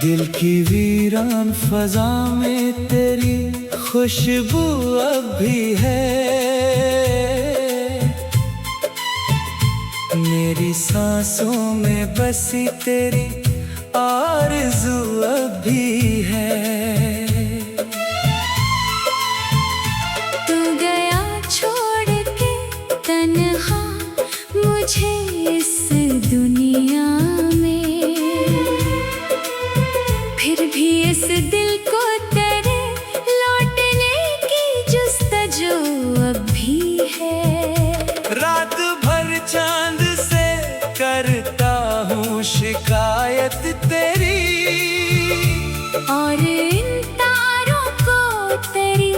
दिल की वीरान फजा में तेरी खुशबू अब भी है। मेरी सांसों में बसी तेरी आरज़ू अब भी है। तू गया छोड़ के तन्हा मुझे इस दुनिया में, फिर भी इस दिल को तेरे लौटने की जुस्तजू अब भी है। रात भर चांद से करता हूँ शिकायत तेरी, और इन तारों को तेरी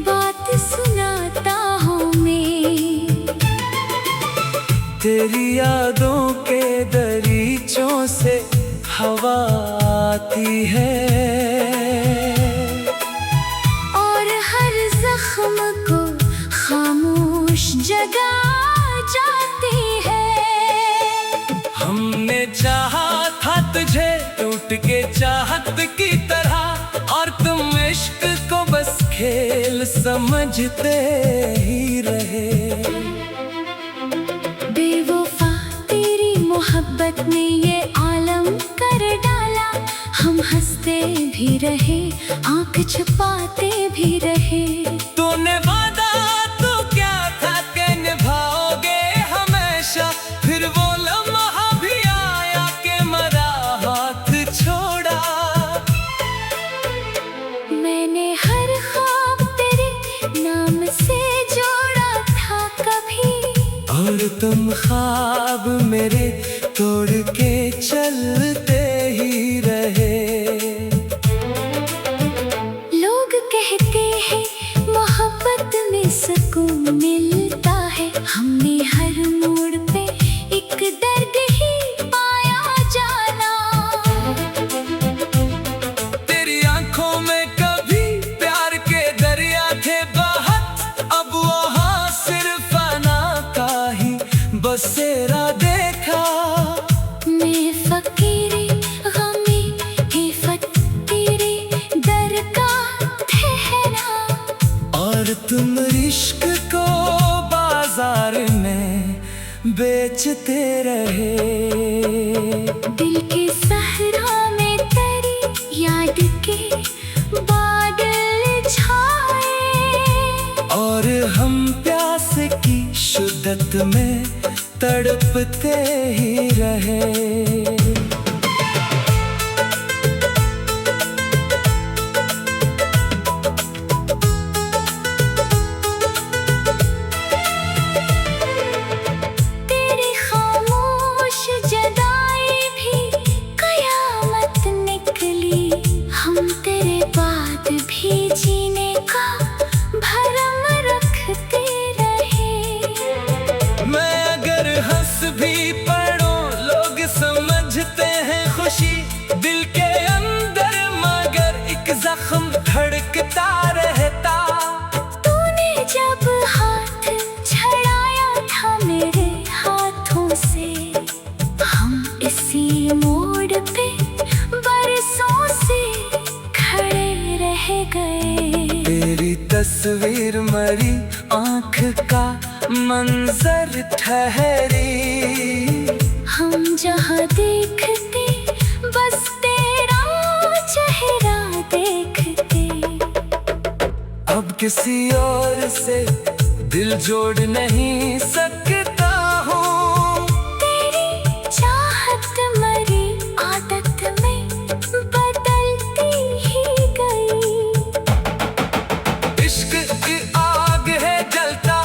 बात सुनाता हूँ मैं। तेरी यादों के दरीचों से हवा आती है, और हर जख्म को खामोश जगा जाती है। हमने चाहा था तुझे टूट के चाहत की तरह, और तुम इश्क को बस खेल समझते ही रहे। बेवफा तेरी मोहब्बत ने ये आलम कर डाला, हम हंसते भी रहे आंख छुपाते भी रहे। तूने वादा तो क्या था कि निभाओगे हमेशा, फिर वो लम्हा भी आया कि मरा हाथ छोड़ा। मैंने हर ख्वाब तेरे नाम से जोड़ा था कभी, और तुम ख्वाब मेरे तोड़ के चलते ही रहे। लोग कहते हैं मोहब्बत में सुकून मिलता है, हमने हर मोड़ पे एक दर्द ही पाया जाना। तेरी आंखों में कभी प्यार के दरिया थे बहत, अब वहाँ सिर्फ फना का ही बसेरा देखा। मैं फकीरी गमी ही फकीरी दर का ठहरा, और तुम इश्क को बाजार में बेचते रहे। दिल के सहरा में तेरी याद के बादल छाए, और हम प्यास की शिद्दत में तड़पते ही रहे। तेरी खामोश जदाई भी कयामत निकली, हम तेरे बाद भी जीने का भरम रखते रहे। मैं अगर हंस भी पड़ूं लोग समझते हैं खुशी, दिल के अंदर मगर एक जख्म धड़कता रहता। तूने जब हाथ छड़ाया था मेरे हाथों से, हम इसी मोड़ पे बरसों से खड़े रह गए। तेरी तस्वीर मरी आंख का मंजर ठहरी, हम जहाँ देखते बस तेरा चेहरा देखते। अब किसी और से दिल जोड़ नहीं सकता हूँ। तेरी चाहत मरी आदत में बदलती ही गई। इश्क की आग है जलता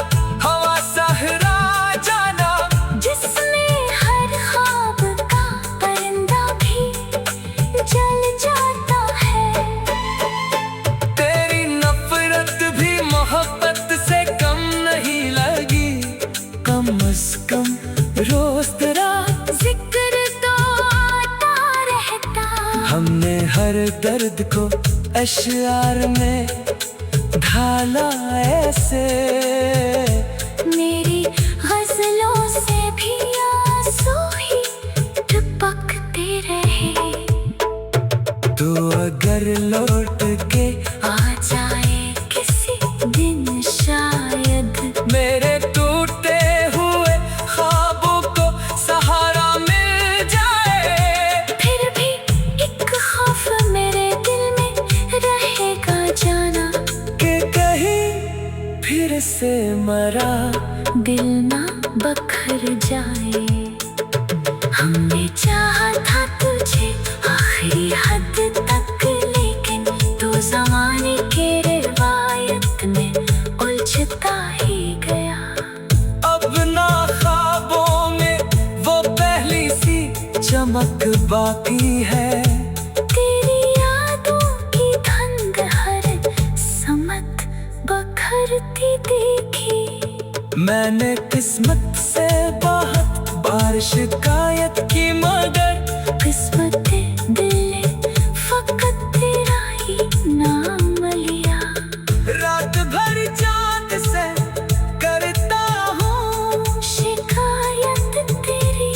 हवा सहरा जाना, जिसमें हर ख्वाब का परिंदा भी जल जाता है। तेरी नफरत भी मोहब्बत से कम नहीं लगी, कम से कम रोज तेरा जिक्र तो आता रहता। हमने हर दर्द को अशआर में ढाला ऐसे, मेरी गजलों से भी आंसू ही टपकते रहे। ना बखर जाए। हमने चाहा था तुझे आखिरी हद तक, लेकिन तू ज़माने के रिवायत में उलझता ही गया। अब ना ख्वाबों में वो पहली सी चमक बाकी है। तेरी यादों की धंध हर समत बखरती देखी। मैंने किस्मत से बहुत बार शिकायत की, मगर किस्मत दिल ने फकत तेरा ही नाम लिया। रात भर चांद से करता हूँ शिकायत तेरी,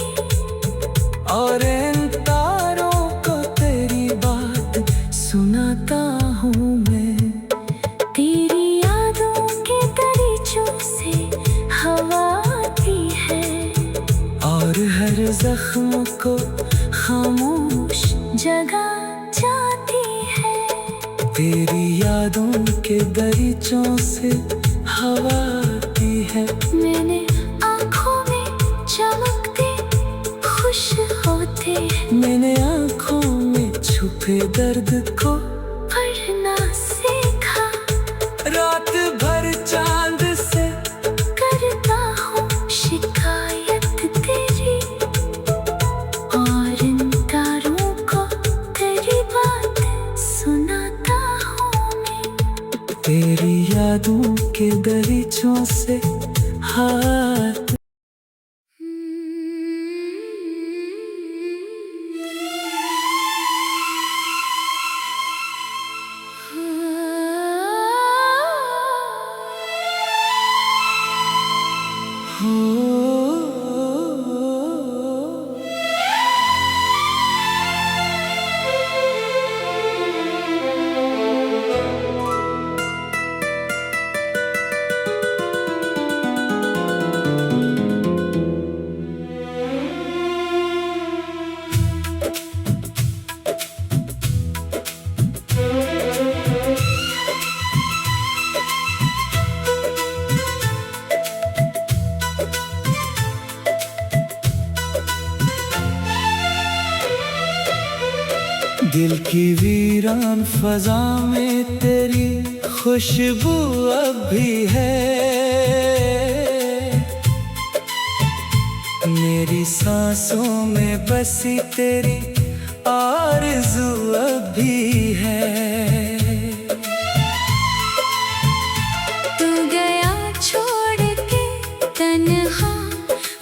और इन तारों को तेरी बात सुनाता हूँ मैं। तेरी यादों के दरीचों से हवा आती है, और हर जख्म को खामोश जगा जाती है। तेरी यादों के दरीचों से हवा आती है। मैंने आँखों में चमकते खुश होते, मैंने आँखों में छुपे दर्द को पढ़ना सीखा। रात भर चांद से करता हूँ शिकायत तेरी, और इन तारों को तेरी बात सुनाता हूँ मैं। तेरी यादों के दरीचों से हाथ दिल की वीरान फजा में तेरी खुशबू अब भी है। मेरी सांसों में बसी तेरी आरज़ू अब भी है। तू गया छोड़ के तन्हा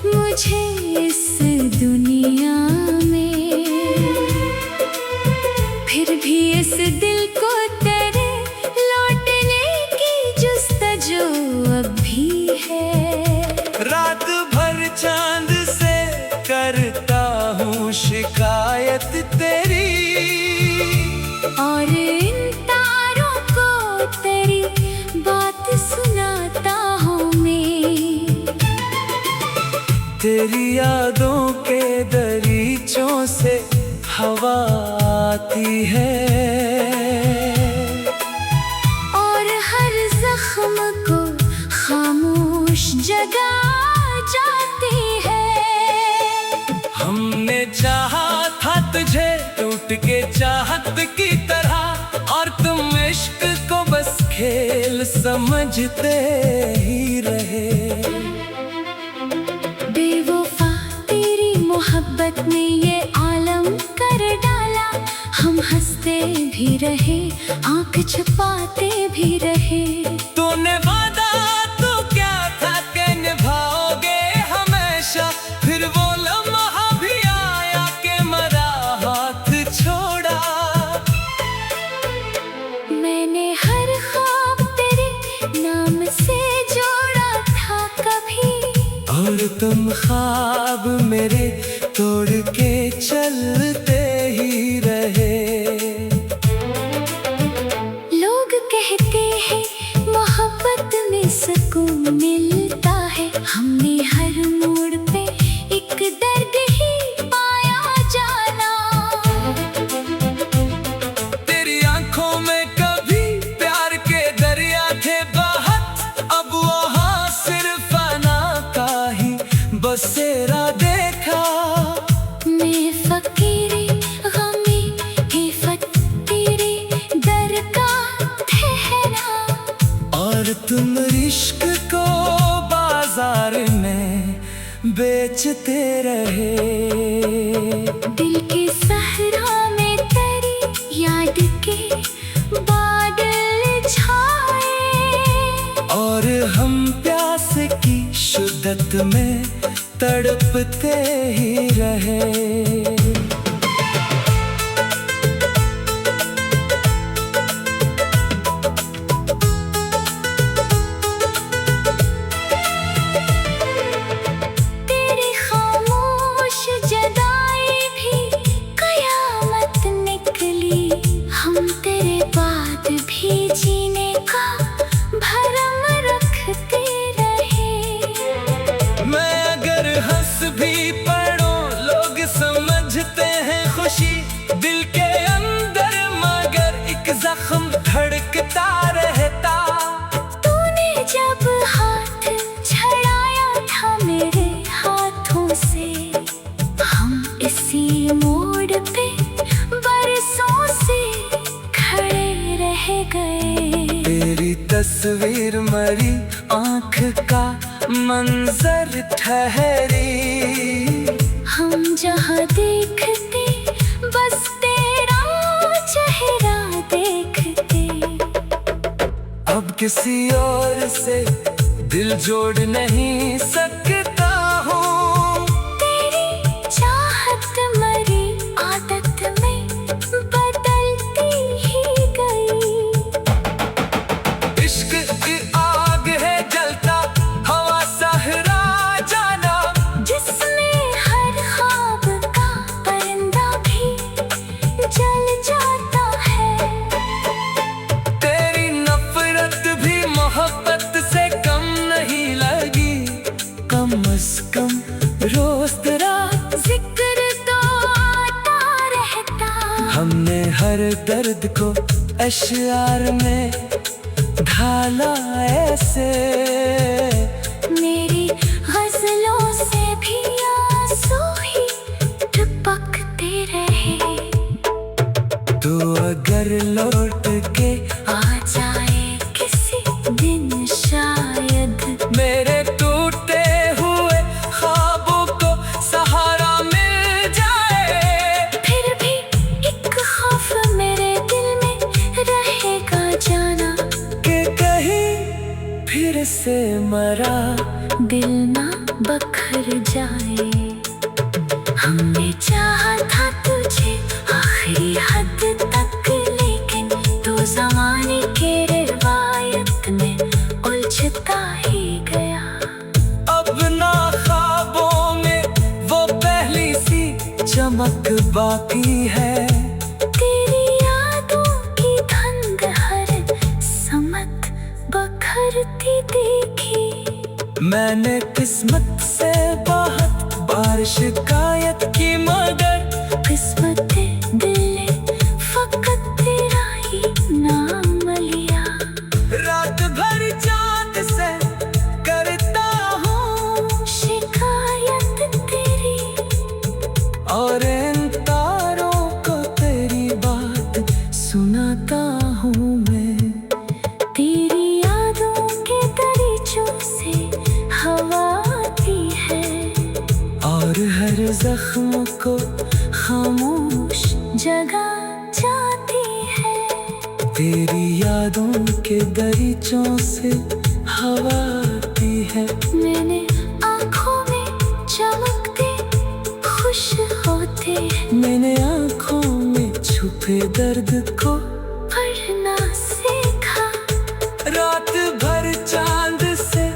मुझे इस दुनिया में, फिर भी इस दिल को तेरे लौटने की जुस्तजू अब भी है। रात भर चांद से करता हूँ शिकायत तेरी, और इन तारों को तेरी बात सुनाता हूँ मैं। तेरी यादों के दरीचों से हवा आती है, और हर जख्म को खामोश जगा जाती है। हमने चाहा था तुझे टूट के चाहत की तरह, और तुम इश्क को बस खेल समझते ही रहे। बेवफा तेरी मोहब्बत ने ये आलम कर डाला। हम हंसते भी रहे, आंख छुपाते भी रहे। तूने वादा तो क्या था कि निभाओगे हमेशा, फिर वो लम्हा भी आया कि मरा हाथ छोड़ा। मैंने हर ख्वाब तेरे नाम से जोड़ा था कभी, और तुम ख्वाब मेरे तोड़ के चलते ही रहे। लोग कहते हैं मोहब्बत में सुकून मिलता है। हमने हर मोड़ पे एक दर्द ही पाया जाना। तेरी आंखों में कभी प्यार के दरिया थे बहत, अब वहाँ सिर्फ फना का बसेरा देखा। मैं फकीरी गमी हिफत तेरे दर का ठहरा। और तुम इश्क को बाजार में बेचते रहे। दिल के सहरा में तेरी याद के बादल छाए। और हम प्यास की शिद्दत में तड़पते ही रहे। तेरी खामोश जदाई भी कयामत निकली। हम तेरे बाद भी जीने का भरम रखते रहे। मैं अगर हंस भी पड़ूं लोग समझते हैं खुशी। दिल के अंदर मगर एक जख्म धड़कता रहता। तूने जब हाथ छड़ाया था मेरे हाथों से। हम इसी मोड़ पे बरसों से खड़े रह गए। तेरी तस्वीर मरी आँख का मंजर ठहरी। हम जहाँ देखते बस तेरा चेहरा देखते। अब किसी और से दिल जोड़ नहीं सकता हूँ। तेरी चाहत मरी आदत में बदलती ही गई। इश्क की आग है जलता हवा सहरा जाना। जिसमें हर ख्वाब का परिंदा भी जल जाता है। तेरी नफरत भी मोहब्बत से कम नहीं लगी। कम से कम रोज तेरा जिक्र तो आता रहता। हमने हर दर्द को अशआर में ढाला ऐसे। मेरी गजलों से भी आंसू ही टपकते रहे। तू अगर लौट के आ जाए किसी दिन शायद। मेरे टूटे हुए ख्वाबों को सहारा मिल जाए। फिर भी एक खौफ मेरे दिल में रहेगा जाना। कि कहीं फिर से मरा दिल ना बखर जाए। हमने चाहा था तुझे आखिरी हद तक। लेकिन तू ज़माने के रिवायत में उलझता ही गया। अब ना ख्वाबों में वो पहली सी चमक बाकी है। तेरी यादों की धुंध हर समत बखरती देखी। मैंने किस्मत से बहुत बार शिकायत की मगर किस्मत दिल ने फकत तेरा ही नाम लिया। रात भर चांद से करता हूँ शिकायत तेरी। और इन तारों को तेरी बात सुनाता हूँ मैं। तेरी यादों के दरीचों से हवा आती है। और हर जख्म को खामोश जगा जाती है। तेरी यादों के दरीचों से हवा आती है। मैंने आँखों में चमकते खुश होते। मैंने आँखों में छुपे दर्द को पढ़ना सीखा। रात भर चांद से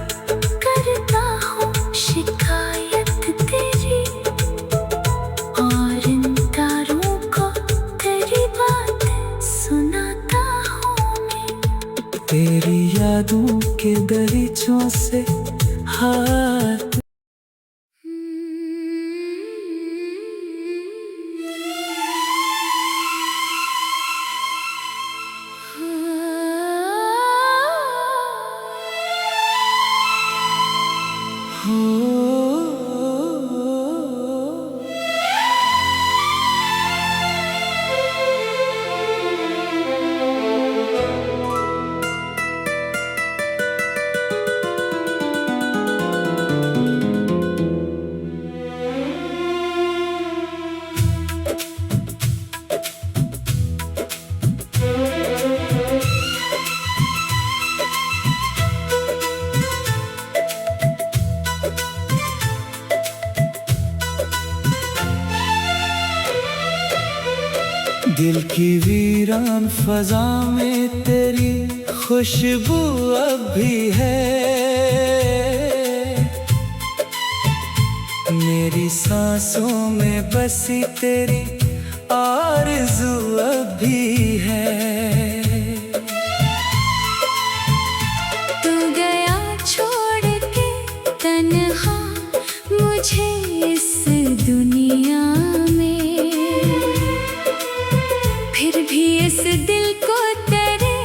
करता हूँ शिकायत तेरी। और इन तारों को तेरी बात सुनाता हूँ मैं। तेरी यादों के दरीचों से हाथ दिल की वीरान फजा में तेरी खुशबू अब भी है। मेरी सांसों में बसी तेरी आरज़ू अब भी है। तू गया छोड़ के तन्हा मुझे इस दुनिया में, फिर भी इस दिल को तेरे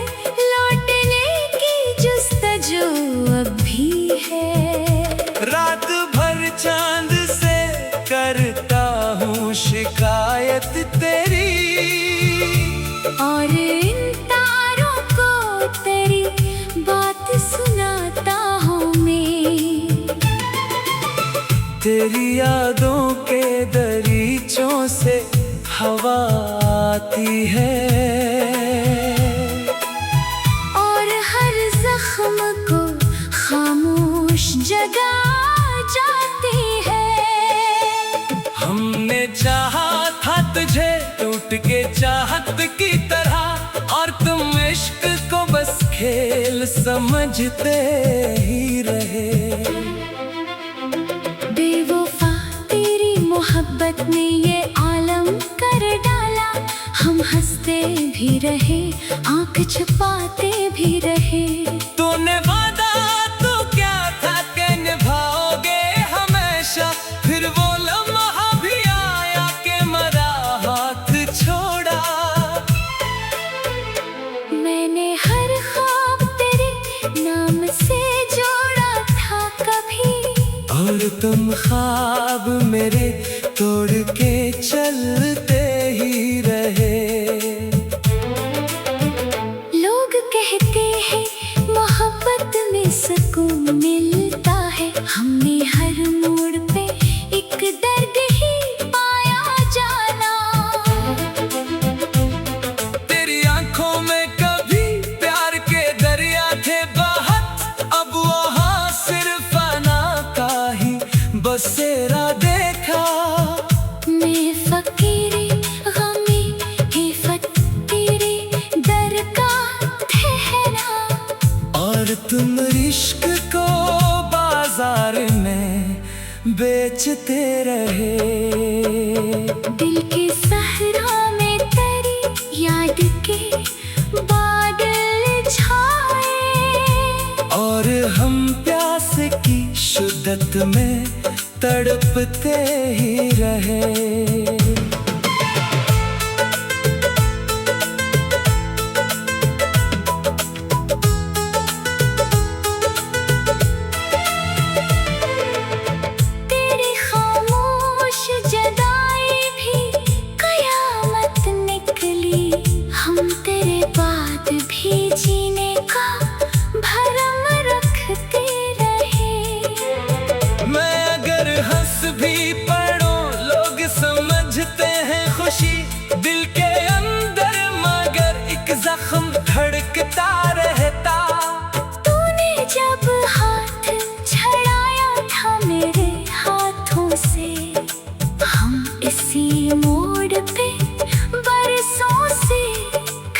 लौटने की जुस्तजू अब भी है। रात भर चांद से करता हूँ शिकायत तेरी, और इन तारों को तेरी बात सुनाता हूँ मैं। तेरी यादों के दरीचों से हवा आती है, और हर जख्म को खामोश जगा जाती है। हमने चाहा था तुझे टूट के चाहत की तरह, और तुम इश्क को बस खेल समझते ही रहे। बेवफा तेरी मोहब्बत ने ये आलम कर डाला, हम हंसते भी रहे आंख छुपाते भी रहे। तूने वादा तो क्या था कि निभाओगे हमेशा, फिर वो लम्हा भी आया कि मरा हाथ छोड़ा। मैंने हर ख्वाब तेरे नाम से जोड़ा था कभी, और तुम ख्वाब मेरे तोड़ के चलते ही रहे। लोग कहते हैं मोहब्बत में सुकून मिलता है, हमने हर मोड़ पे एक दर्द ही पाया जाना। तेरी आंखों में कभी प्यार के दरिया थे बहत, अब वहाँ सिर्फ अना का ही बसेरा देखा। मैं फकीरी गमी ही फकीरी दर का ठहरा, और तुम इश्क को बाजार में बेचते रहे। दिल के सहरा में तेरी याद के बादल छाए, और हम प्यास की शिद्दत में तड़पते ही रहे। तेरी खामोश जदाई भी कयामत निकली, हम तेरे बाद भी जीने का भरम रखते रहे। मैं अगर हंस भी पड़ूं लोग समझते हैं खुशी, दिल के अंदर मगर एक जख्म धड़कता रहता। तूने जब हाथ छड़ाया था मेरे हाथों से, हम इसी मोड़ पे बरसों से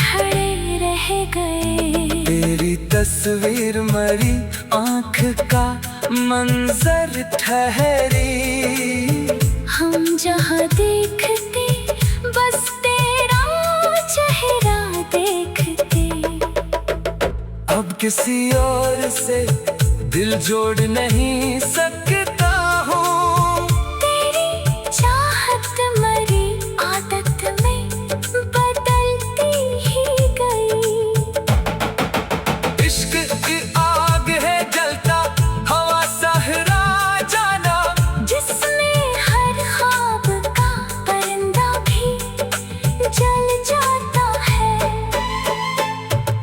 खड़े रह गए। तेरी तस्वीर मरी आंख का मंजर ठहरी, हम जहाँ देखते बस तेरा चेहरा देखते। अब किसी और से दिल जोड़ नहीं सकता हूँ। तेरी चाहत मरी आदत में बदलती ही गई। इश्क की आग है जलता हवा सहरा जाना, जिसमें हर ख्वाब का परिंदा भी जल जाता है।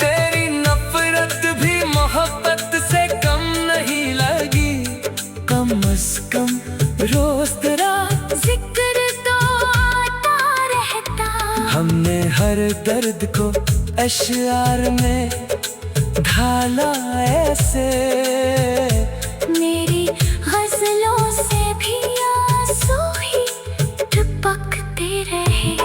तेरी नफरत भी मोहब्बत से कम नहीं लगी, कम से कम रोज तेरा जिक्र तो आता रहता। हमने हर दर्द को अशआर में ढाला ऐसे, मेरी गजलों से भी आंसू ही टपकते रहे।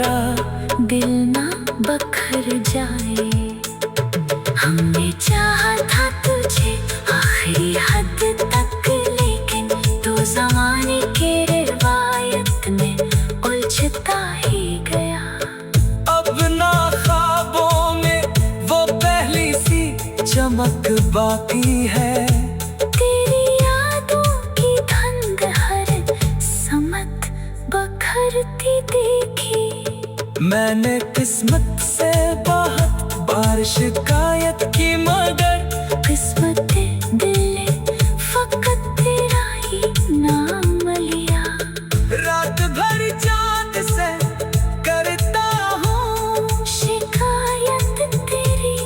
हमारा दिल ना बखर जाए। हमने चाहा था तुझे आखिरी हद तक, लेकिन तू ज़माने के रिवायत में उलझता ही गया। अब ना ख्वाबों में वो पहली सी चमक बाकी है। तेरी यादों की धंध हर समत बखरती देखी। मैंने किस्मत से बहुत बार शिकायत की, मगर किस्मत दिल ने फकत तेरा ही नाम लिया। रात भर चाँद से करता हूँ शिकायत तेरी,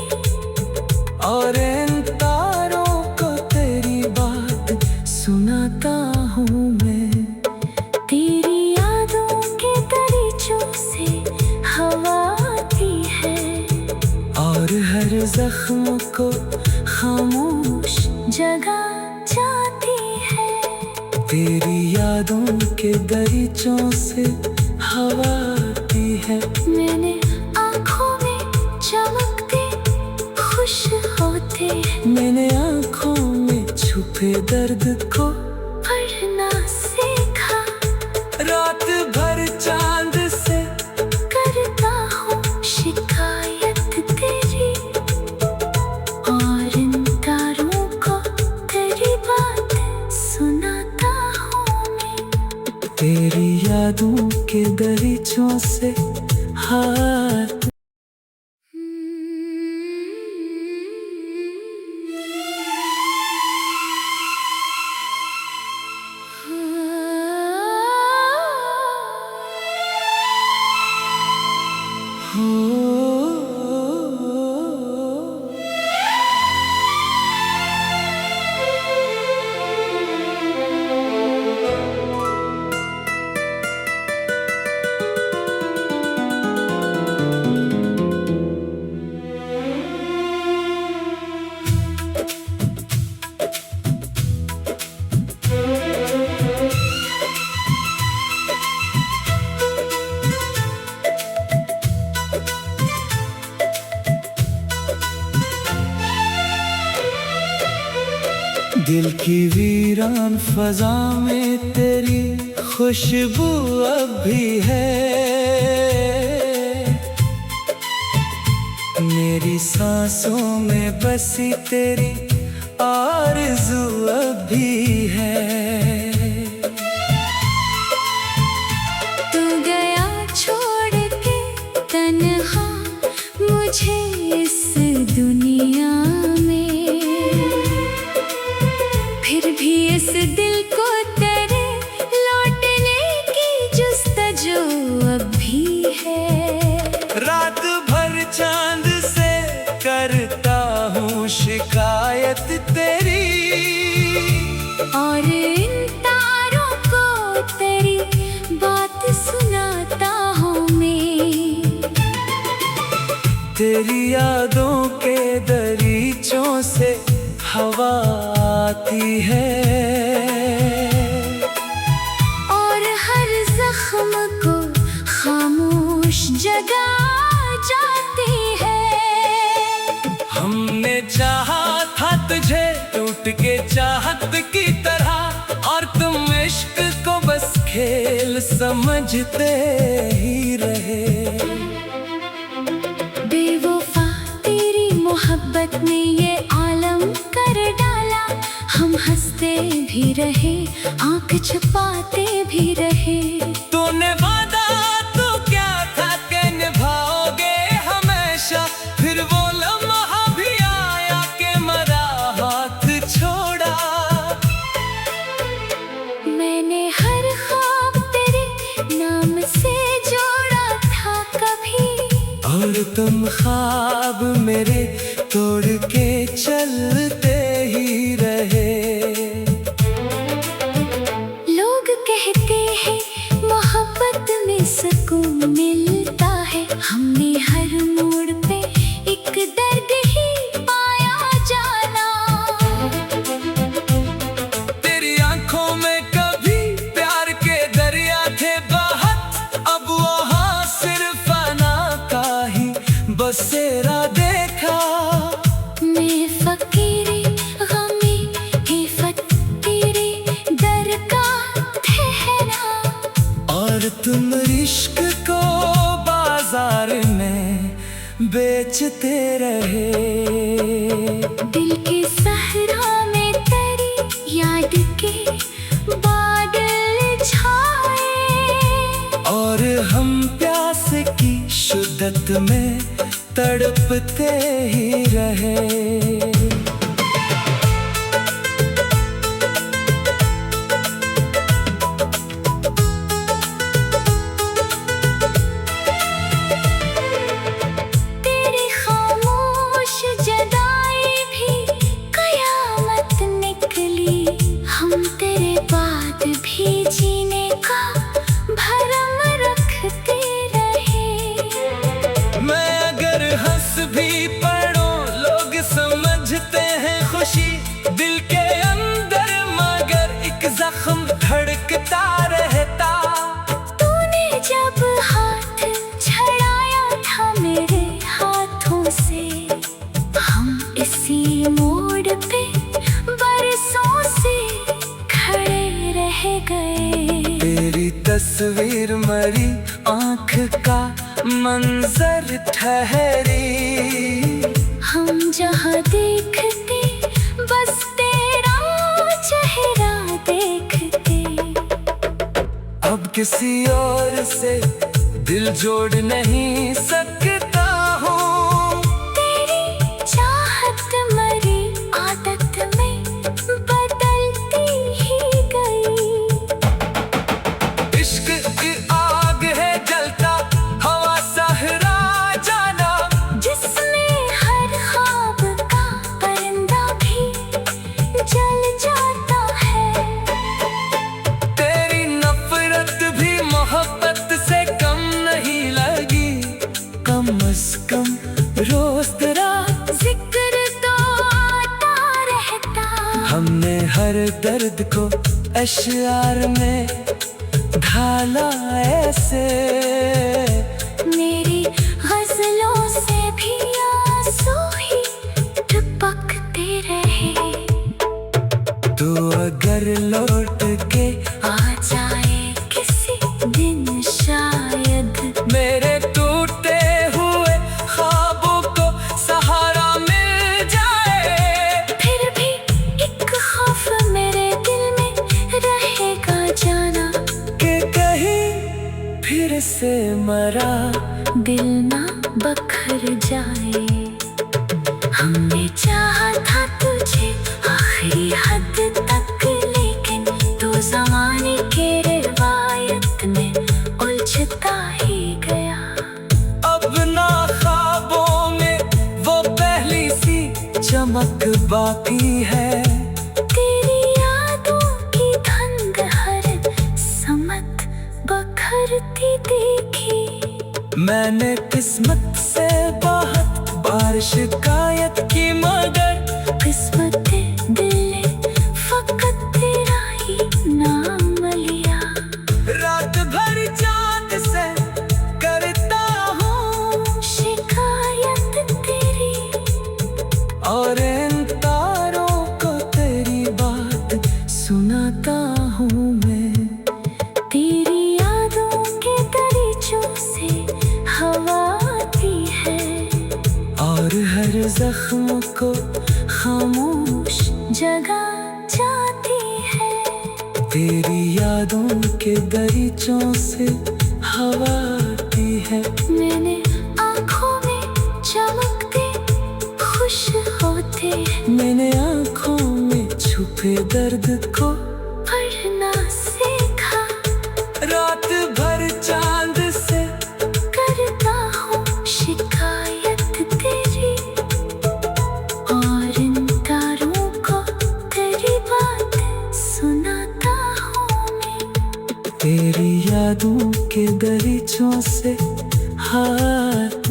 और इन तारों को तेरी बात सुनाता हूँ मैं। तेरी यादों के दरीचों से हवा आती है, और हर जख्म को खामोश जगा जाती है। तेरी यादों के दरीचों से हवा आती है। मैंने आँखों में चमकते खुश होते, मैंने आँखों में छुपे दर्द को पढ़ना सीखा। रात भर चांद से करता हूँ शिकायत तेरी, और इन तारों को तेरी बात सुनाता हूँ मैं। तेरी यादों के दरीचों से हाथ। दिल की वीरान फजा में तेरी खुशबू अब भी है। मेरी सांसों में बसी तेरी आरज़ू अब भी है। तू गया छोड़ के तन्हा मुझे इस दुनिया में, फिर भी इस दिल को तेरे लौटने की जुस्तजू अब भी है। रात भर चांद से करता हूँ शिकायत तेरी, और इन तारों को तेरी बात सुनाता हूँ मैं। तेरी यादों के दरीचों से हवा आती है, और हर जख्म को खामोश जगा जाती है। हमने चाहा था तुझे टूट के चाहत की तरह, और तुम इश्क को बस खेल समझते ही रहे। बेवफा तेरी मोहब्बत ने ये आलम कर डाला। हम हंसते भी रहे, आंख छुपाते भी रहे। तूने वादा तो क्या था कि निभाओगे हमेशा, फिर वो लम्हा भी आया कि मरा हाथ छोड़ा। मैंने हर ख्वाब तेरे नाम से जोड़ा था कभी, और तुम ख्वाब मेरे तोड़ के चलते ही रहे। लोग कहते हैं मोहब्बत में सुकून मिलता है। हमने हर मोड़ पे एक दर्द ही पाया जाना। तेरी आंखों में कभी प्यार के दरिया थे बहत, अब वहाँ सिर्फ तेरा देखा। मैं फकीरी गमी ही फकीरी दर का ठहरा, और तुम इश्क को बाजार में बेचते रहे। दिल के सहरा में तेरी याद के बादल छाए, और हम प्यास की शिद्दत में तड़पते ही रहे। तेरी खामोश जुदाई भी कयामत निकली, हम तेरे बाद भी जीने का भरम रखते रहे। मैं अगर हंस भी पड़ूं लोग समझते हैं खुशी, दिल के अंदर मगर एक जख्म धड़कता रहता। तूने जब हाथ छड़ाया था मेरे हाथों से, हम इसी मोड़ पे बरसों से खड़े रह गए। तेरी तस्वीर मरी आँख का मंजर ठहरी, हम जहाँ देखते बस तेरा चेहरा देखते। अब किसी और से दिल जोड़ नहीं सकता हूँ। तेरी चाहत मरी आदत में बदलती ही गई। इश्क की आग है जलता हवा सहरा जाना, जिसमें हर ख्वाब का परिंदा भी जल जाता है। तेरी नफरत भी मोहब्बत से कम नहीं लगी, कम से कम रोज तेरा जिक्र तो आता रहता। हमने हर दर्द को अश्यार में ढाला ऐसे। मेरी गजलों से भी आंसू ही टपकते रहे। तू अगर लौट के आ जाए किसी दिन शायद, मेरे टूटे हुए ख्वाबों को सहारा मिल जाए। फिर भी एक खौफ मेरे दिल में रहेगा जाना, कि कहीं फिर से मरा दिल ना बखर जाए। हमने चाहा था तुझे आखिरी हद तक, लेकिन तू ज़माने के रिवायत में उलझता ही गया। अब ना ख्वाबों में वो पहली सी चमक बाकी है। तेरी यादों की धंध हर समत बखरती देखी। मैंने किस्मत से बहुत बार शिकायत की, मगर किस्मत दिल ने फकत तेरा ही नाम लिया। रात भर चांद से करता हूँ शिकायत तेरी, और इन तारों को तेरी बात सुनाता हूँ मैं। तेरी यादों के दरीचों से हवा आती है, और हर जख्म को खामोश जगा जाती है। तेरी यादों के दरीचों से हवा आती है। मैंने आँखों में चमकते खुश होते, मैंने आँखों में छुपे दर्द को पढ़ना सीखा। रात भर चांद से करता हूँ शिकायत तेरी, और इन तारों को तेरी बात सुनाता हूँ मैं। तेरी यादों के दरीचों से हाथ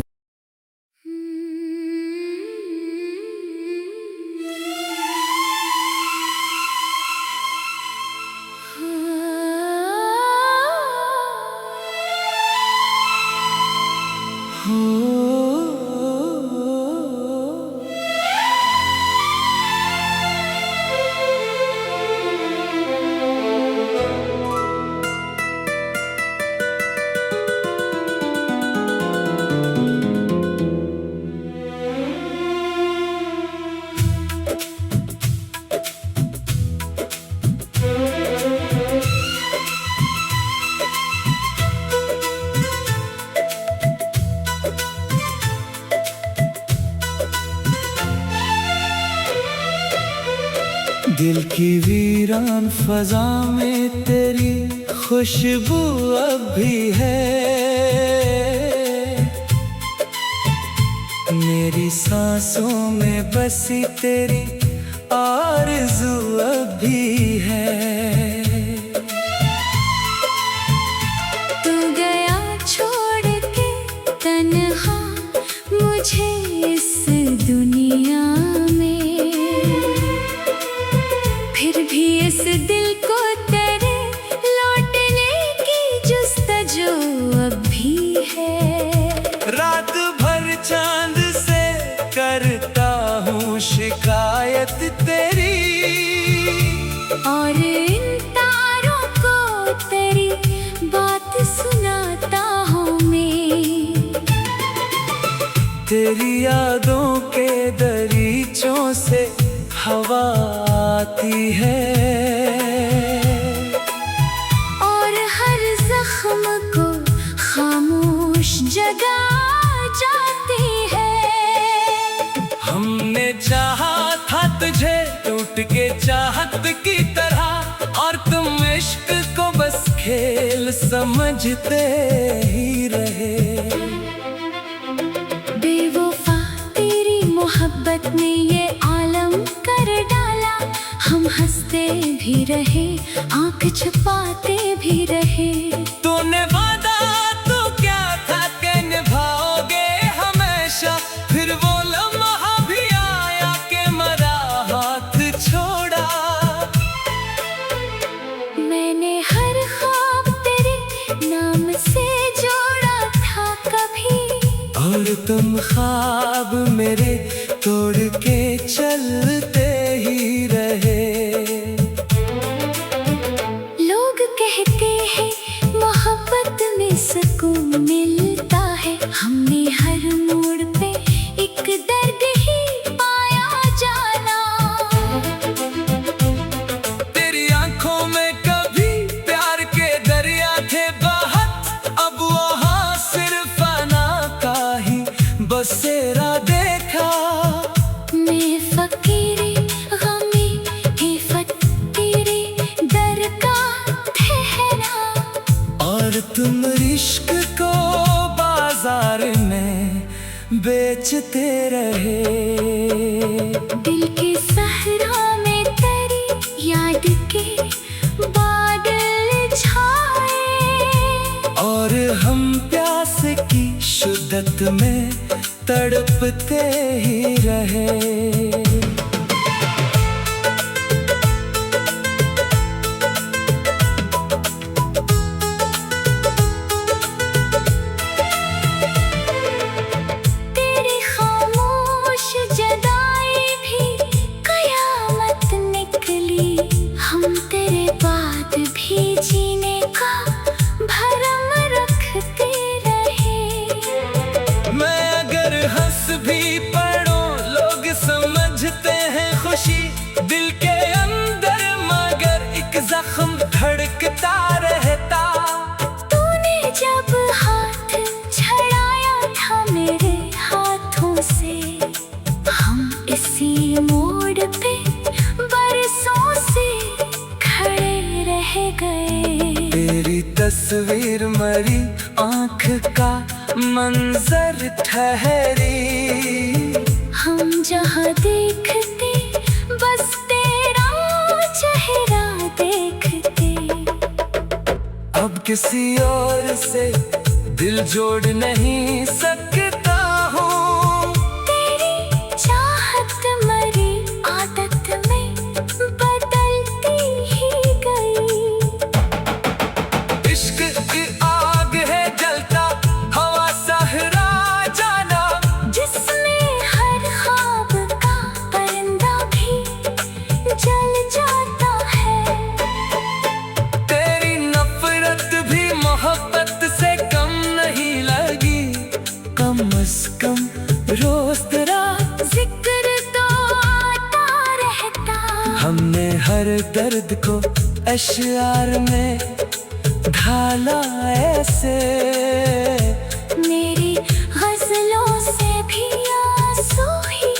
दिल की वीरान फजा में तेरी खुशबू अब भी है। मेरी सांसों में बसी तेरी आरज़ू अब भी है। तू गया छोड़ के तन्हा मुझे इस दुनिया में, फिर भी इस दिल को तेरे लौटने की जुस्तजू अब भी है। रात भर चांद से करता हूँ शिकायत तेरी, और इन तारों को तेरी बात सुनाता हूँ मैं। तेरी यादों के दरीचों से हवा आती है, और हर जख्म को खामोश जगा जाती है। हमने चाहा था तुझे टूट के चाहत की तरह, और तुम इश्क को बस खेल समझते ही रहे। बेवफा तेरी मोहब्बत ने ये आलम कर डाला, हम हंसते भी रहे आंख छुपाते भी रहे। तूने वादा तो क्या था कि निभाओगे हमेशा, फिर वो लम्हा भी आया कि मरा हाथ छोड़ा। मैंने हर ख्वाब तेरे नाम से जोड़ा था कभी, और तुम ख्वाब मेरे तोड़ के चलते ही रहे। लोग कहते हैं मोहब्बत में सुकून मिलता है, हमने हर मोड़ पे एक दर्द ही पाया जाना। तेरी आंखों में कभी प्यार के दरिया थे बहत, अब वहाँ सिर्फ फना का ही बसेरा देखा। मैं फकीरी गमी हिफत तेरे दर का ठहरा, और तुम इश्क को बाजार में बेचते रहे। दिल के सहरा में तेरी याद के बादल छाए, और हम प्यास की शिद्दत में तड़पते ही रहे। तेरी खामोश जदाई भी कयामत निकली, हम तेरे बाद भी जीने का भरम रखते रहे। मैं अगर हंस भी पड़ूं लोग समझते हैं खुशी, दिल के अंदर मगर एक जख्म धड़कता रहता। तूने जब हाथ छड़ाया था मेरे हाथों से, हम इसी मोड़ पे बरसों से खड़े रह गए। तेरी तस्वीर मरी आंख का मंजर ठहरी, हम जहाँ देखते बस तेरा चेहरा देखते। अब किसी और से दिल जोड़ नहीं सकता हूँ। तेरी चाहत मरी आदत में बदलती ही गई। इश्क की आग है जलता हवा सहरा जाना, जिसमें हर ख्वाब का परिंदा भी जल जाता है। तेरी नफरत भी मोहब्बत से कम नहीं लगी, कम से कम रोज तेरा जिक्र तो आता रहता। हमने हर दर्द को अश्यार में ढाला ऐसे, मेरी गजलों से भी आंसू ही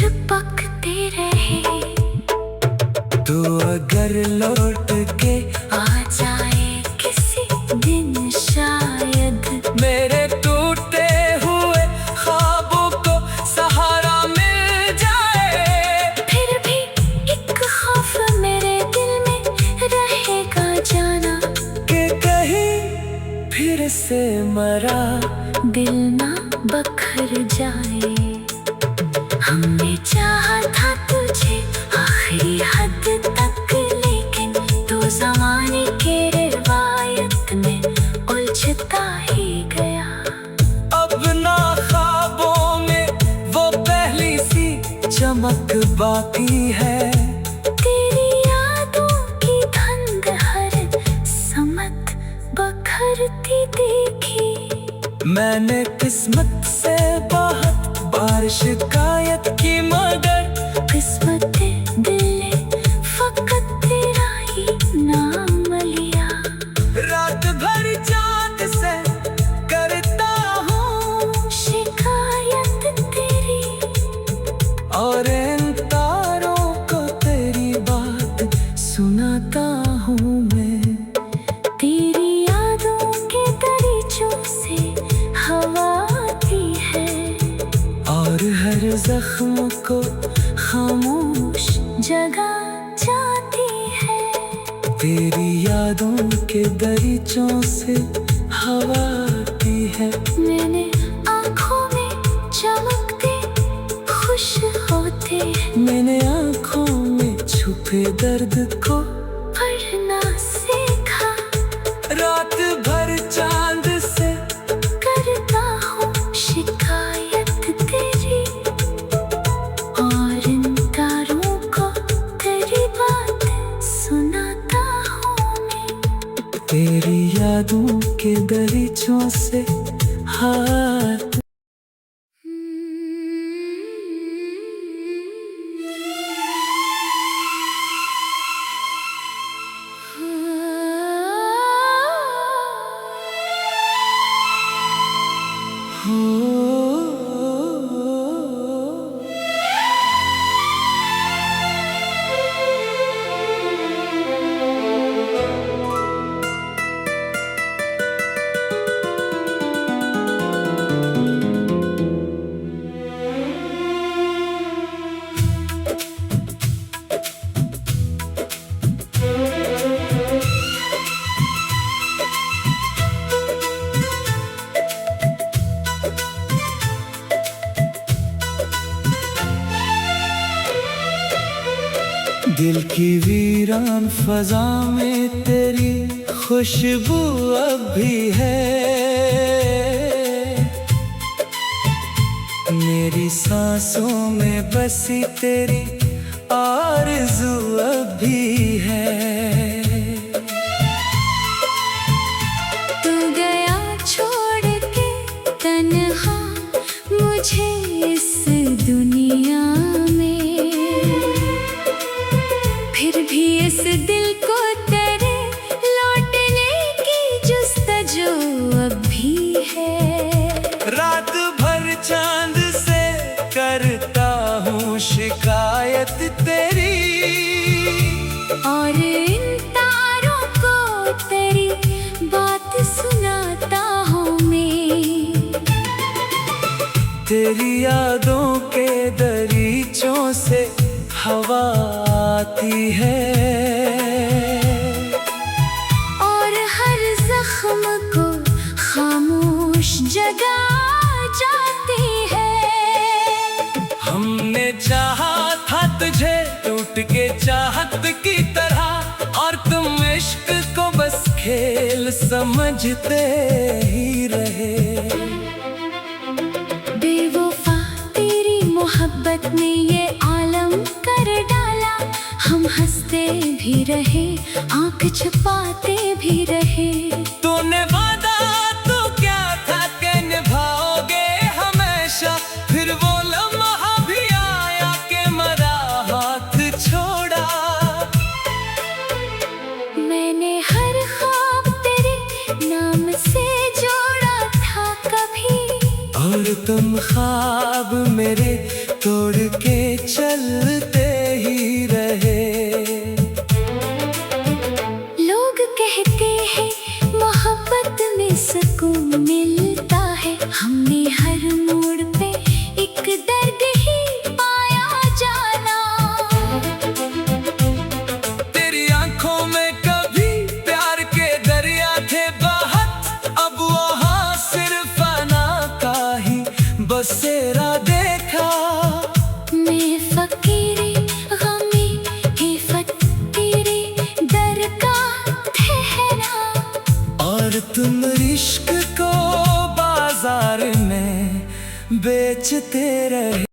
टपकते रहे। लौट के आ जाए किसी दिन शायद, मेरे टूटे हुए ख्वाबों को सहारा मिल जाए। फिर भी एक खौफ मेरे दिल में रहेगा जाना, कि कहीं फिर से मरा दिल ना बखर जाए। हमने चाहा था तुझे आखिरी हद तक, लेकिन तू ज़माने के रिवायत में उलझता ही गया। अब ना ख्वाबों में वो पहली सी चमक बाकी है, तेरी यादों की धंध हर समत बखरती देखी। मैंने किस्मत से बहुत बार शिकायत की, मगर किस्मत दिल ने फकत तेरा ही नाम लिया। रात भर चांद से करता हूँ शिकायत तेरी, और इन तारों को तेरी बात सुनाता हूँ मैं। तेरी यादों के दरीचों से हवा आती है, और हर जख्म को खामोश जगा जाती है। तेरी यादों के दरीचों से हवा आती है। मैंने आँखों में चमकते खुश होते हैं, मैंने आँखों में छुपे दर्द को पढ़ना सीखा। रात भर चांद से करता हूँ शिकायत तेरी, और इन तारों को तेरी बात सुनाता हूँ मैं। तेरी यादों के दरीचों से हाथ दिल की वीरान फजा में तेरी खुशबू अब भी है। मेरी सांसों में बसी तेरी आरज़ू अब भी है। तू गया छोड़ के तन्हा मुझे इस दुनिया में, फिर भी इस दिल को तेरे लौटने की जुस्तजू अब भी है। रात भर चांद से करता हूँ शिकायत तेरी, और इन तारों को तेरी बात सुनाता हूँ मैं। तेरी यादों के दरीचों से हवा आती है, और हर जख्म को खामोश जगा जाती है। हमने चाहा था तुझे टूट के चाहत की तरह, और तुम इश्क को बस खेल समझते ही रहे। बेवफा तेरी मोहब्बत ने ये आलम कर डाला, हम हंसते भी रहे आंख छुपाते भी रहे। तूने वादा तो क्या था कि निभाओगे हमेशा, फिर वो लम्हा भी आया कि मरा हाथ छोड़ा। मैंने हर ख्वाब तेरे नाम से जोड़ा था कभी, और तुम ख्वाब मेरे तोड़ के चलते ही रहे। तुम इश्क को बाजार में बेचते रहे।